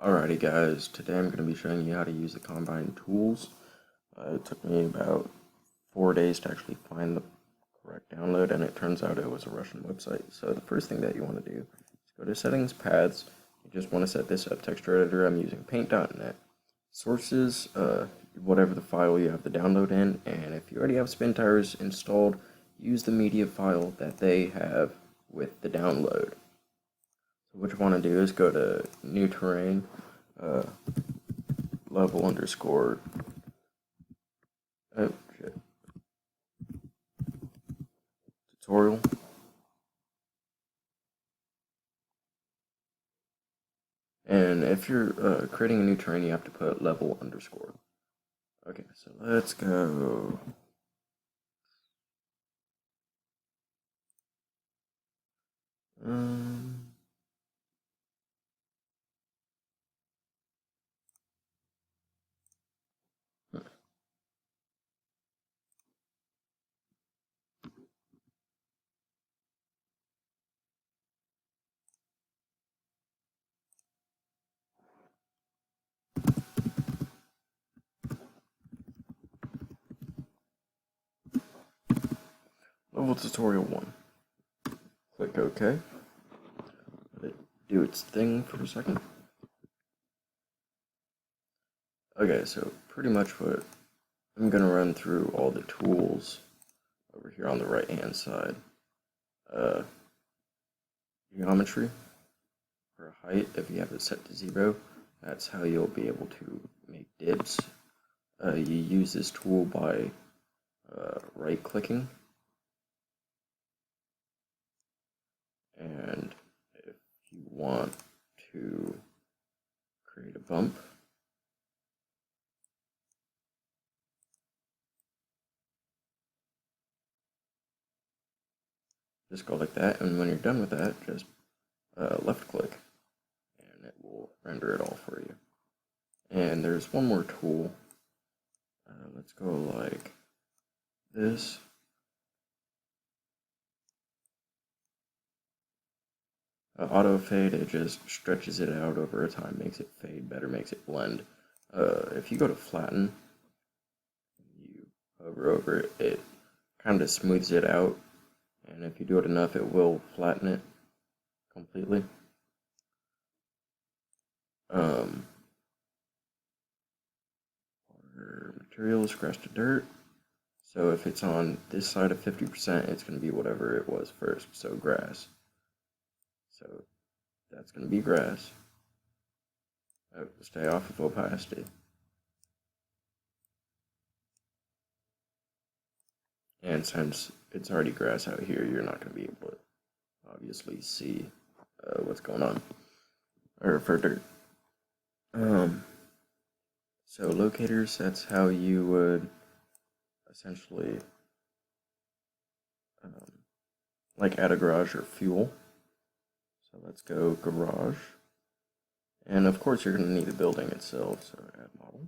Alrighty guys, today I'm going to be showing you how to use the Combine tools. It took me about 4 days to actually find the correct download, and it turns out it was a Russian website. So the first thing that you want to do is go to Settings, Paths. You just want to set this up. Texture editor, I'm using paint.net. Sources, whatever the file you have the download in, and if you already have Spintires installed, use the media file that they have with the download. So what you want to do is go to New Terrain, uh, level underscore, oh shit, tutorial, and if you're creating a new terrain, you have to put level underscore. Okay, so let's go. Um, Level tutorial 1. Click OK. Let it do its thing for a second. Okay, so pretty much what I'm going to run through all the tools over here on the right hand side. Geometry for height, if you have it set to 0, that's how you'll be able to make dibs. You use this tool by right clicking, and if you want to create a bump, just go like that, and when you're done with that, just left click and it will render it all for you. And there's one more tool. Let's go like this. Auto fade, it just stretches it out over time, makes it fade better, makes it blend. If you go to flatten, you hover over it, it kind of smooths it out, and if you do it enough, it will flatten it completely. Material, scratch to dirt. So if it's on this side of 50%, it's going to be whatever it was first. So grass. So that's going to be grass. Oh, stay off of opacity. And since it's already grass out here, you're not going to be able to obviously see what's going on. Or for dirt. So locators, that's how you would essentially like add a garage or fuel. So let's go garage. And of course you're going to need the building itself, so add model.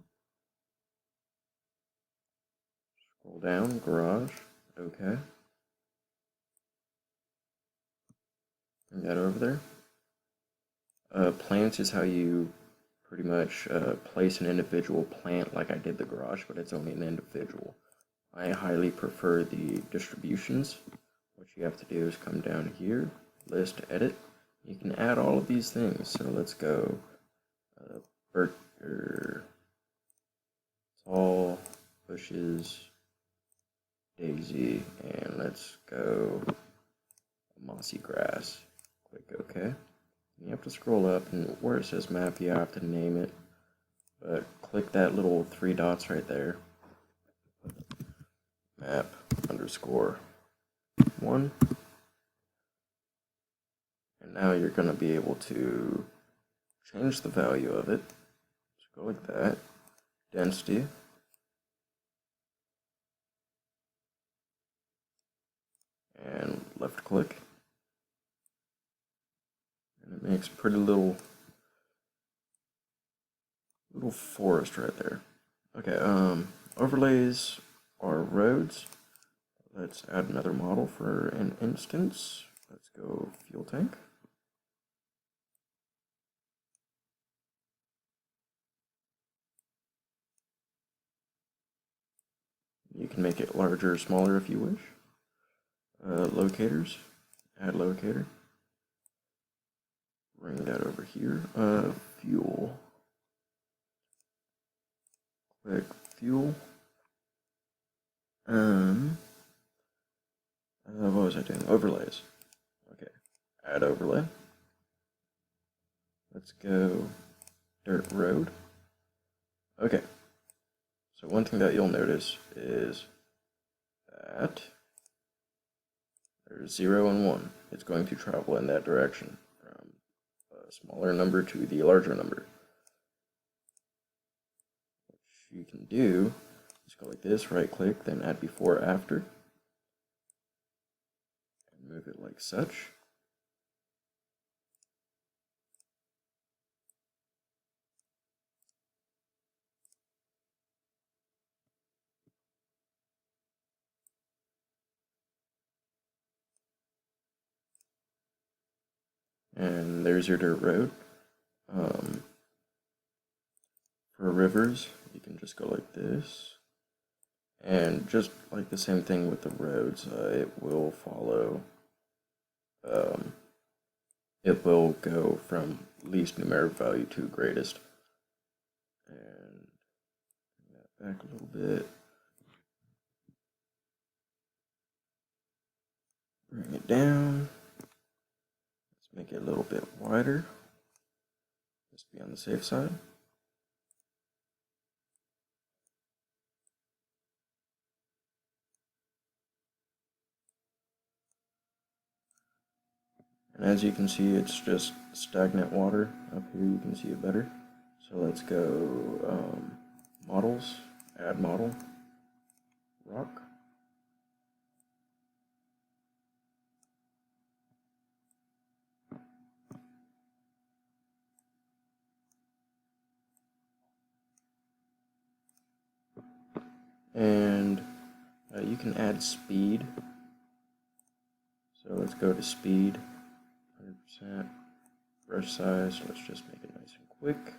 Scroll down, garage, okay. Bring that over there. Plants is how you pretty much place an individual plant like I did the garage, but it's only an individual. I highly prefer the distributions. What you have to do is come down here, list, edit. You can add all of these things. So let's go tall, bushes, daisy, and let's go mossy grass. Click OK. You have to scroll up, and where it says map, you have to name it. But click that little 3 dots right there. Map underscore 1. And now you're going to be able to change the value of it. Just go like that. Density. And left click. And it makes a pretty little forest right there. Okay, overlays are roads. Let's add another model for an instance. Let's go fuel tank. can make it larger or smaller if you wish. Locators, add locator. Bring that over here. Fuel. Click fuel. What was I doing? Overlays. Okay, add overlay. Let's go dirt road. Okay, so one thing that you'll notice is that there's 0 and 1. It's going to travel in that direction from a smaller number to the larger number. What you can do is go like this, right click, then add before after, and move it like such. And there's your dirt road. For rivers, you can just go like this. And just like the same thing with the roads, it will follow, it will go from least numeric value to greatest. And bring that back a little bit. Bring it down. Let's make it a little bit wider. Just be on the safe side. And as you can see, it's just stagnant water. Up here you can see it better. So let's go models, add model, rock. And you can add speed. So let's go to speed, 100%. Brush size, let's just make it nice and quick.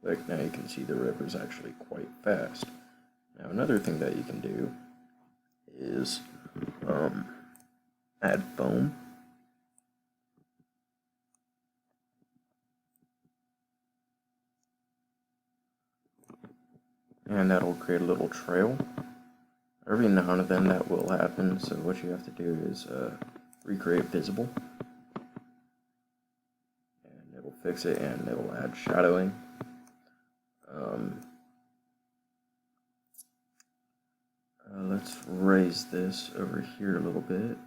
Click, now you can see the river's actually quite fast. Now another thing that you can do is add foam. And that'll create a little trail. Every now and then that will happen, so what you have to do is recreate visible. And it'll fix it, and it'll add shadowing. Let's raise this over here a little bit.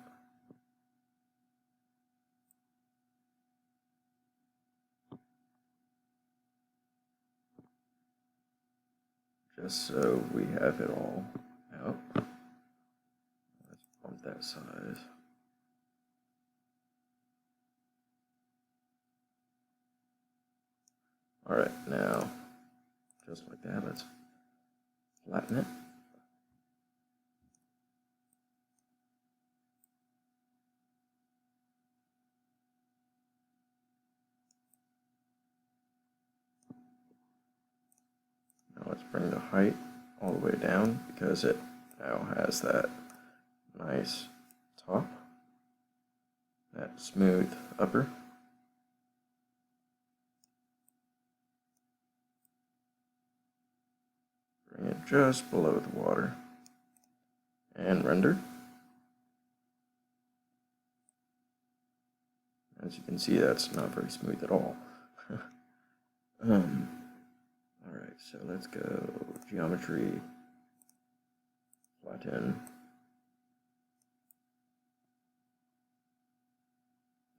Just so we have it all out. Let's bump that size. Alright, now, just like that, let's flatten it. Now let's bring the height all the way down because it now has that nice top, that smooth upper. Bring it just below the water and render. As you can see, that's not very smooth at all. Alright, so let's go geometry, flatten,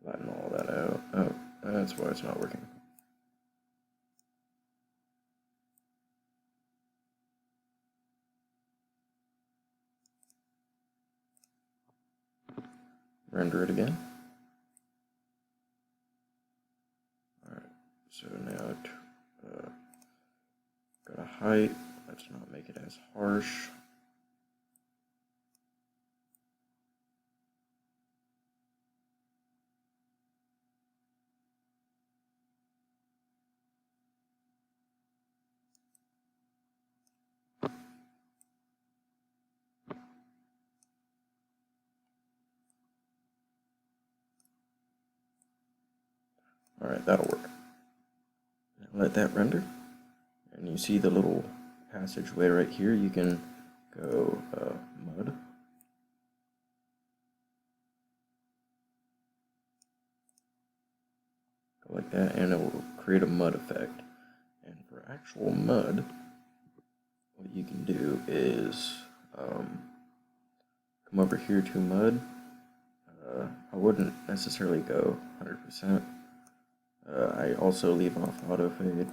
flatten all that out. Oh, that's why it's not working. Render it again. Alright, so now got a height. Let's not make it as harsh. Alright, that'll work. Now let that render. And you see the little passageway right here. You can go mud. Go like that, and it will create a mud effect. And for actual mud, what you can do is come over here to mud. I wouldn't necessarily go 100%. I also leave off auto fade. And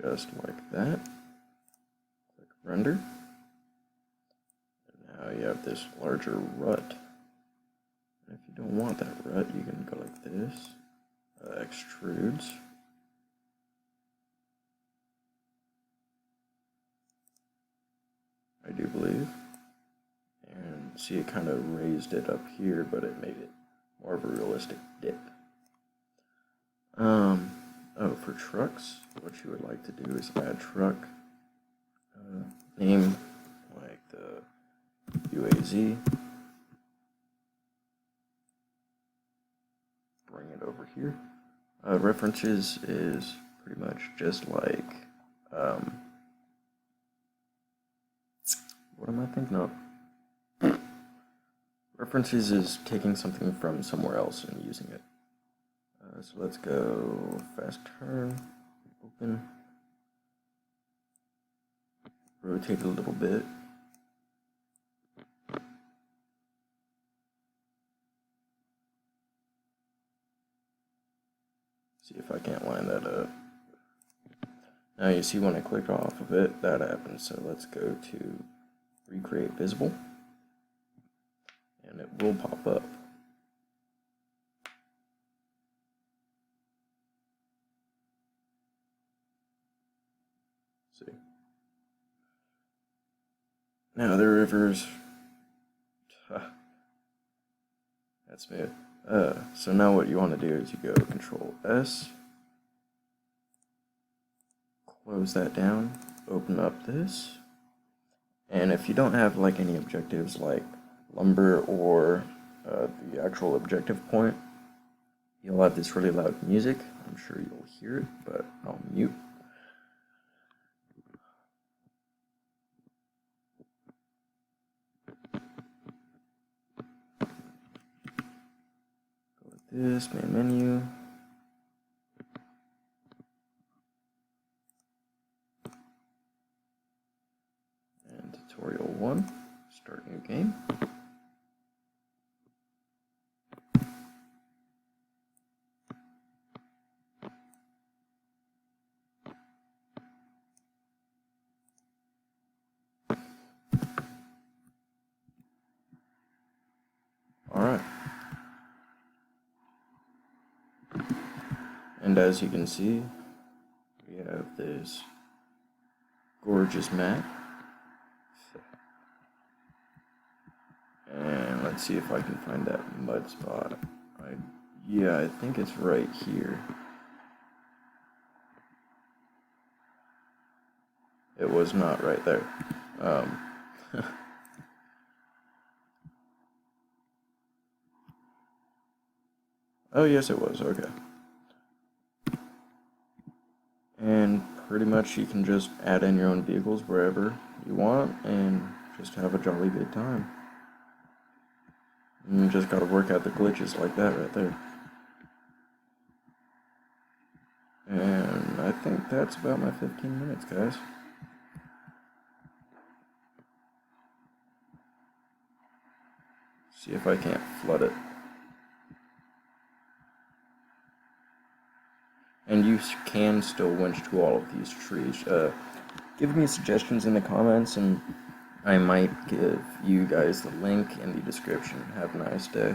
just like that. Click render. And now you have this larger rut. And if you don't want that rut, you can go like this. Extrudes. I do believe. And see, it kind of raised it up here, but it made it more of a realistic dip. Oh, for trucks, what you would like to do is add truck, name like the UAZ, bring it over here. References is pretty much just like, what am I thinking of? References is taking something from somewhere else and using it. So let's go fast turn, open, rotate a little bit. See if I can't line that up. Now you see when I click off of it, that happens. So let's go to recreate visible, and it will pop up. See. Now the river's that's smooth. So now what you want to do is you go Control S, close that down, open up this, and if you don't have like any objectives like lumber or the actual objective point, you'll have this really loud music. I'm sure you'll hear it, but I'll mute. This main menu, and tutorial 1, start new game. Alright. And as you can see, we have this gorgeous map. And let's see if I can find that mud spot. Yeah, I think it's right here. It was not right there. Oh, yes, it was. Okay. And pretty much you can just add in your own vehicles wherever you want and just have a jolly good time. And you just gotta work out the glitches like that right there. And I think that's about my 15 minutes, guys. See if I can't flood it. And you can still winch to all of these trees. Give me suggestions in the comments, and I might give you guys the link in the description. Have a nice day.